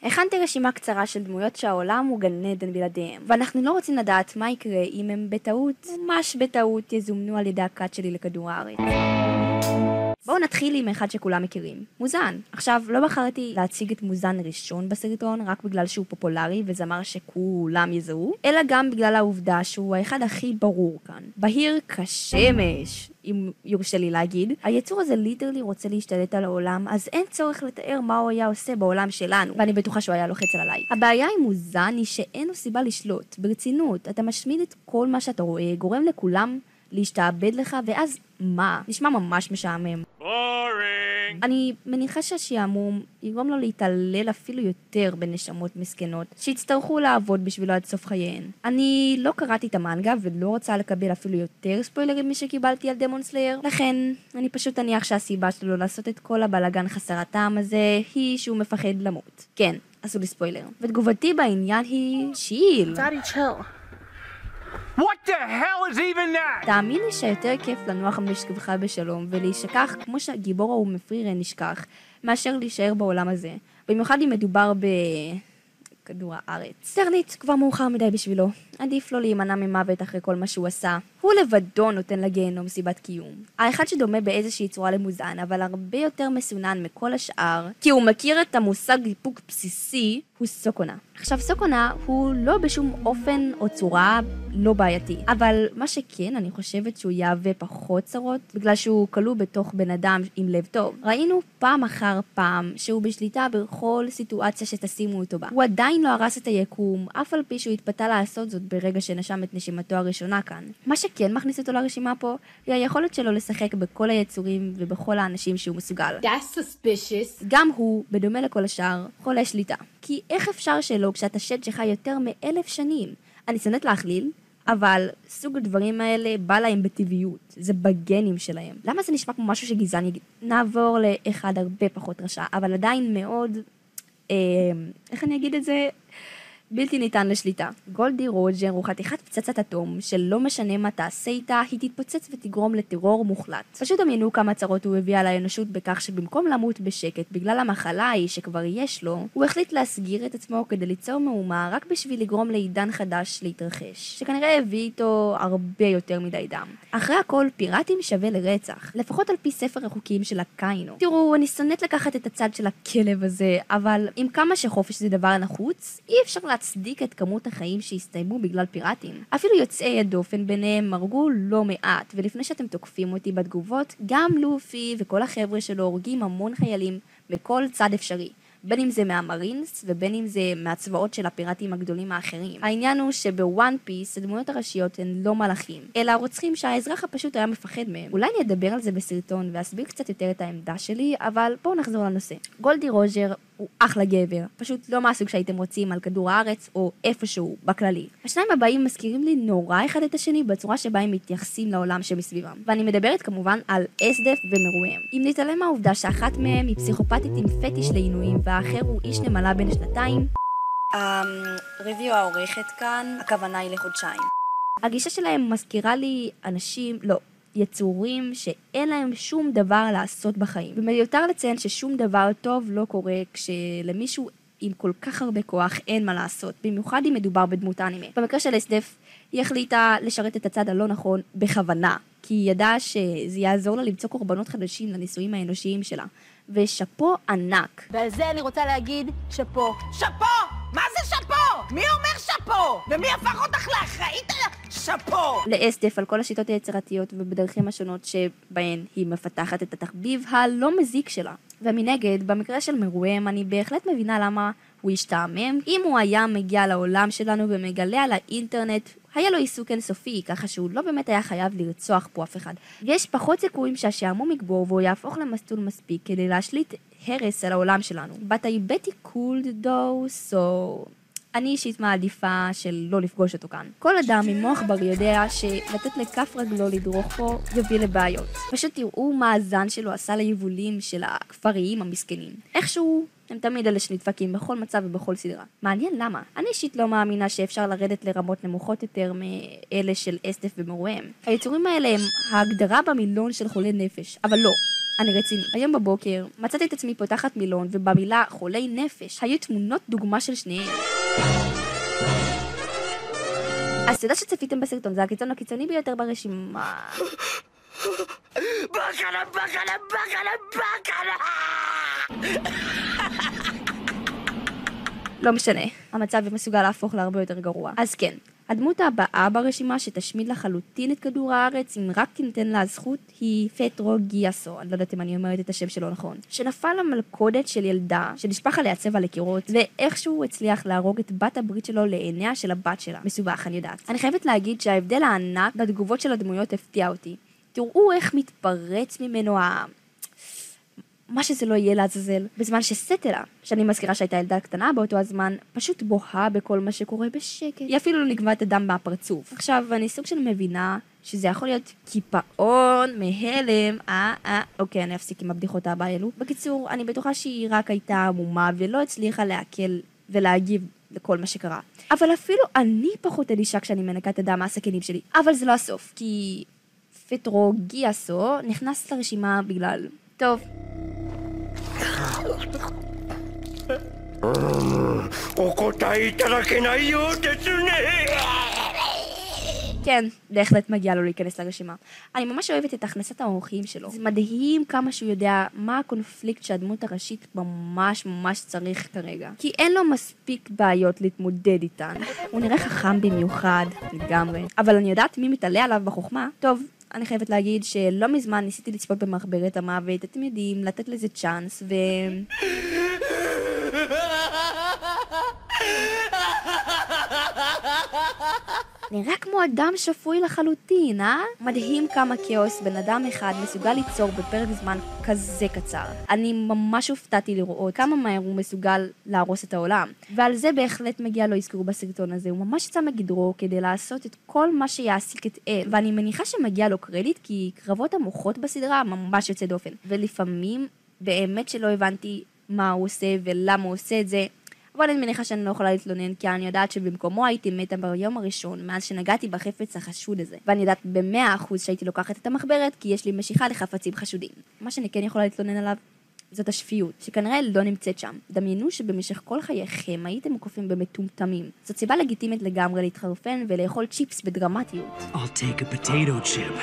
הכנתי רשימה קצרה של דמויות שהעולם הוא גן עדן בלעדיהם, ואנחנו לא רוצים לדעת מה יקרה אם הם בטעות, ממש בטעות, יזומנו על ידי הכת שלי לכדור הארץ. בואו נתחיל עם אחד שכולם מכירים, מוזן. עכשיו, לא בחרתי להציג את מוזן ראשון בסרטון רק בגלל שהוא פופולרי וזמר שכולם יזהו, אלא גם בגלל העובדה שהוא האחד הכי ברור כאן. בהיר כשמש, אם יורשה לי להגיד. היצור הזה ליטרלי רוצה להשתלט על העולם, אז אין צורך לתאר מה הוא היה עושה בעולם שלנו, ואני בטוחה שהוא היה לוחץ על הלייק. הבעיה עם מוזן היא שאין לו סיבה לשלוט. ברצינות, אתה משמיד את כל מה שאתה רואה, גורם לכולם להשתעבד לך, ואז מה? נשמע ממש משעמם. אני מניחה שהשעמום יגרום לו להתעלל אפילו יותר בנשמות מסכנות, שיצטרכו לעבוד בשבילו עד סוף חייהן. אני לא קראתי את המנגה ולא רוצה לקבל אפילו יותר ספוילרים משקיבלתי על דמון סלייר, לכן אני פשוט אניח שהסיבה שלו לעשות את כל הבלגן חסר הטעם הזה היא שהוא מפחד למות. כן, עשו לי ספוילר. ותגובתי בעניין היא צ'יל. What the hell is even that? תאמין לי שיותר כיף לנוח משכבך בשלום ולהישכח כמו שהגיבור ההוא מפרירה נשכח, מאשר להישאר בעולם הזה. במיוחד אם מדובר בכדור הארץ. טרנית כבר מאוחר מדי בשבילו. עדיף לו להימנע ממוות אחרי כל מה שהוא עשה. הוא לבדו נותן לגיהנום סיבת קיום. האחד שדומה באיזושהי צורה למוזן, אבל הרבה יותר מסונן מכל השאר, כי הוא מכיר את המושג איפוק בסיסי, הוא סוקונה. עכשיו סוקונה הוא לא בשום אופן או צורה לא בעייתי, אבל מה שכן אני חושבת שהוא יהווה פחות צרות, בגלל שהוא כלוא בתוך בן אדם עם לב טוב. ראינו פעם אחר פעם שהוא בשליטה בכל סיטואציה שתשימו אותו בה. הוא עדיין לא הרס את היקום, אף על פי שהוא התפתה לעשות זאת ברגע שנשם את נשימתו הראשונה כאן. מה שכן מכניס אותו לרשימה פה, היא היכולת שלו לשחק בכל היצורים ובכל האנשים שהוא מסוגל. That's suspicious. גם הוא, בדומה לכל השאר, חולה שליטה. כי איך אפשר שלא כשאתה שד שחי יותר מ1000 שנים? אני שונאת להכליל, אבל סוג הדברים האלה בא להם בטבעיות. זה בגנים שלהם. למה זה נשמע כמו משהו שגזען יגיד? נעבור לאחד הרבה פחות רשע, אבל עדיין מאוד, איך אני אגיד את זה? בלתי ניתן לשליטה. גולדי רוג'ר הוא חתיכת פצצת אטום שלא משנה מה תעשה איתה, היא תתפוצץ ותגרום לטרור מוחלט. פשוט דמיינו כמה צרות הוא הביא על האנושות בכך שבמקום למות בשקט בגלל המחלה ההיא שכבר יש לו, הוא החליט להסגיר את עצמו כדי ליצור מהומה רק בשביל לגרום לעידן חדש להתרחש, שכנראה הביא איתו הרבה יותר מדי דם. אחרי הכל, פיראטים שווה לרצח, לפחות על פי ספר החוקים של הקיינו. תראו, אני שונאת לקחת את הצד של הכלב הזה, אבל עם כמה שחופש זה דבר נחוץ, אי אפשר להצדיק את כמות החיים שהסתיימו בגלל פיראטים. אפילו יוצאי הדופן ביניהם הרגו לא מעט, ולפני שאתם תוקפים אותי בתגובות, גם לופי וכל החבר'ה שלו הורגים המון חיילים בכל צד אפשרי. בין אם זה מהמרינס ובין אם זה מהצבאות של הפיראטים הגדולים האחרים. העניין הוא שבוואן פיס הדמויות הראשיות הן לא מלאכים, אלא רוצחים שהאזרח הפשוט היה מפחד מהם. אולי אני אדבר על זה בסרטון ואסביר קצת יותר את העמדה שלי, אבל בואו נחזור לנושא. גולדי רוג'ר הוא אחלה גבר, פשוט לא מהסוג שהייתם רוצים על כדור הארץ או איפשהו בכללי. השניים הבאים מזכירים לי נורא אחד את השני בצורה שבה הם מתייחסים לעולם שמסביבם. ואני מדברת כמובן על אסדף ומרוהם. אם נתעלם מהעובדה שאחת מהם היא פסיכופתית עם פטיש לעינויים והאחר הוא איש נמלה בן 2, ריוויו העורכת כאן, הכוונה היא לחודשיים. הגישה שלהם מזכירה לי אנשים, לא, יצורים שאין להם שום דבר לעשות בחיים. ומיותר לציין ששום דבר טוב לא קורה כשלמישהו עם כל כך הרבה כוח אין מה לעשות, במיוחד אם מדובר בדמות אנימה. במקרה של אסדף, היא החליטה לשרת את הצד הלא נכון בכוונה, כי היא ידעה שזה יעזור לה למצוא קורבנות חדשים לניסויים האנושיים שלה. ושפו ענק. ועל זה אני רוצה להגיד שפו. שפו! מה זה שפו? מי אומר שפו? ומי הפך אותך לאחראית על שפו? לאסדף על כל השיטות היצירתיות ובדרכים השונות שבהן היא מפתחת את התחביב הלא מזיק שלה. ומנגד, במקרה של מרוהם, אני בהחלט מבינה למה הוא השתעמם. אם הוא היה מגיע לעולם שלנו ומגלה על האינטרנט, היה לו עיסוק אינסופי, ככה שהוא לא באמת היה חייב לרצוח פה אף אחד. יש פחות סיכויים שהשעמום יגבור והוא יהפוך למסלול מספיק כדי להשליט הרס על העולם שלנו. But I bet he could though, so אני אישית מעדיפה של לא לפגוש אותו כאן. כל אדם עם מוח בריא יודע שלתת לכף רגלו לדרוך פה יביא לבעיות. פשוט תראו מה הזן שלו עשה ליבולים של הכפריים המסכנים. איכשהו הם תמיד אלה שנדפקים בכל מצב ובכל סדרה. מעניין למה. אני אישית לא מאמינה שאפשר לרדת לרמות נמוכות יותר מאלה של אסטף ומרואיהם. היצורים האלה הם ההגדרה במילון של חולי נפש, אבל לא. אני רציני. היום בבוקר מצאתי את עצמי פותחת מילון, ובמילה חולי נפש היו תמונות דוגמה של שניהם. אז תודה שצפיתם בסרטון, זה הקיצון הקיצוני ביותר ברשימה. בקלה, בקלה, בקלה, בקלה! לא משנה, המצב מסוגל להפוך להרבה יותר גרוע. אז כן, הדמות הבאה ברשימה שתשמיד לחלוטין את כדור הארץ אם רק תינתן לה הזכות היא פטרו גיאסו, אני לא יודעת אם אני אומרת את השם שלו נכון, שנפל למלכודת של ילדה שנשפך עליה צבע לקירות ואיכשהו הצליח להרוג את בת הברית שלו לעיניה של הבת שלה. מסובך, אני יודעת. אני חייבת להגיד שההבדל הענק בתגובות של הדמויות הפתיע אותי. תראו איך מתפרץ ממנו מה שזה לא יהיה לעזאזל, בזמן שסטלה, שאני מזכירה שהייתה ילדה קטנה באותו הזמן, פשוט בוהה בכל מה שקורה בשקט. היא אפילו לא נגבה את הדם מהפרצוף. עכשיו, אני סוג של מבינה שזה יכול להיות קיפאון, מהלם, אוקיי, אני אפסיק עם הבדיחות הבאה אלו. בקיצור, אני בטוחה שהיא רק הייתה עמומה ולא הצליחה להקל ולהגיב לכל מה שקרה. אבל אפילו אני פחות אדישה כשאני מנקה את הדם מהסכינים שלי. אבל זה לא הסוף, כי פטרו גיאסו נכנס לרשימה בגלל... טוב. כן, בהחלט מגיע לו להיכנס לרשימה. אני ממש אוהבת את הכנסת האורחים שלו. זה מדהים כמה שהוא יודע מה הקונפליקט שהדמות הראשית ממש צריך כרגע. כי אין לו מספיק בעיות להתמודד איתן. הוא נראה חכם במיוחד, לגמרי. אבל אני יודעת מי מתעלה עליו בחוכמה. טוב, אני חייבת להגיד שלא מזמן ניסיתי לצפות במחברת המוות, אתם יודעים, לתת לזה צ'אנס, נראה כמו אדם שפוי לחלוטין, מדהים כמה כאוס בן אדם אחד מסוגל ליצור בפרק זמן כזה קצר. אני ממש הופתעתי לראות כמה מהר הוא מסוגל להרוס את העולם. ועל זה בהחלט מגיע לו אזכור בסרטון הזה. הוא ממש יצא מגדרו כדי לעשות את כל מה שיעסיק את אל. ואני מניחה שמגיע לו קרדיט כי קרבות המוחות בסדרה ממש יוצא דופן. ולפעמים באמת שלא הבנתי מה הוא עושה ולמה הוא עושה את זה. אבל אני מניחה שאני לא יכולה להתלונן, כי אני יודעת שבמקומו הייתי מתה ביום הראשון, מאז שנגעתי בחפץ החשוד הזה. ואני יודעת ב100% שהייתי לוקחת את המחברת, כי יש לי משיכה לחפצים חשודים. מה שאני כן יכולה להתלונן עליו, זאת השפיות, שכנראה לא נמצאת שם. דמיינו שבמשך כל חייכם הייתם מוקפים במטומטמים. זאת סיבה לגיטימית לגמרי להתחרפן ולאכול צ'יפס בדרמטיות. I'll take a potato chip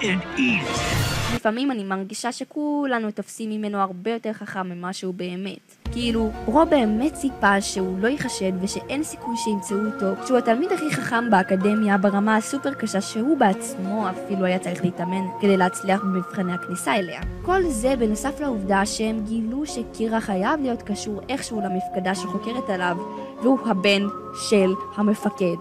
and eat it. לפעמים אני מרגישה שכולנו תופסים ממנו הרבה יותר חכם ממה שהוא באמת. כאילו, ברו באמת ציפה שהוא לא ייחשד ושאין סיכוי שימצאו אותו, כשהוא התלמיד הכי חכם באקדמיה ברמה הסופר קשה שהוא בעצמו אפילו היה צריך להתאמן כדי להצליח במבחני הכניסה אליה. כל זה בנוסף לעובדה שהם גילו שקירה חייב להיות קשור איכשהו למפקדה שחוקרת עליו, והוא הבן של המפקד.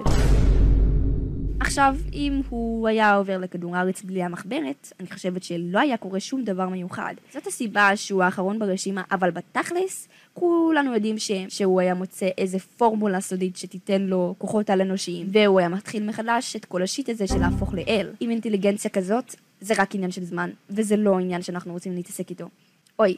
עכשיו, אם הוא היה עובר לכדור הארץ בלי המחברת, אני חושבת שלא היה קורה שום דבר מיוחד. זאת הסיבה שהוא האחרון ברשימה, אבל בתכלס, כולנו יודעים שהוא היה מוצא איזה פורמולה סודית שתיתן לו כוחות על אנושיים, והוא היה מתחיל מחדש את כל השיט הזה של להפוך לאל. עם אינטליגנציה כזאת, זה רק עניין של זמן, וזה לא עניין שאנחנו רוצים להתעסק איתו. אוי,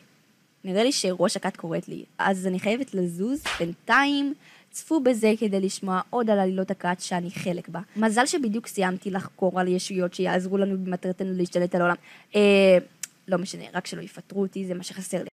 נראה לי שראש הכת קוראת לי, אז אני חייבת לזוז בינתיים. צפו בזה כדי לשמוע עוד על עלילות הכת שאני חלק בה. מזל שבדיוק סיימתי לחקור על ישויות שיעזרו לנו במטרתנו להשתלט על העולם. לא משנה, רק שלא יפטרו אותי, זה מה שחסר לי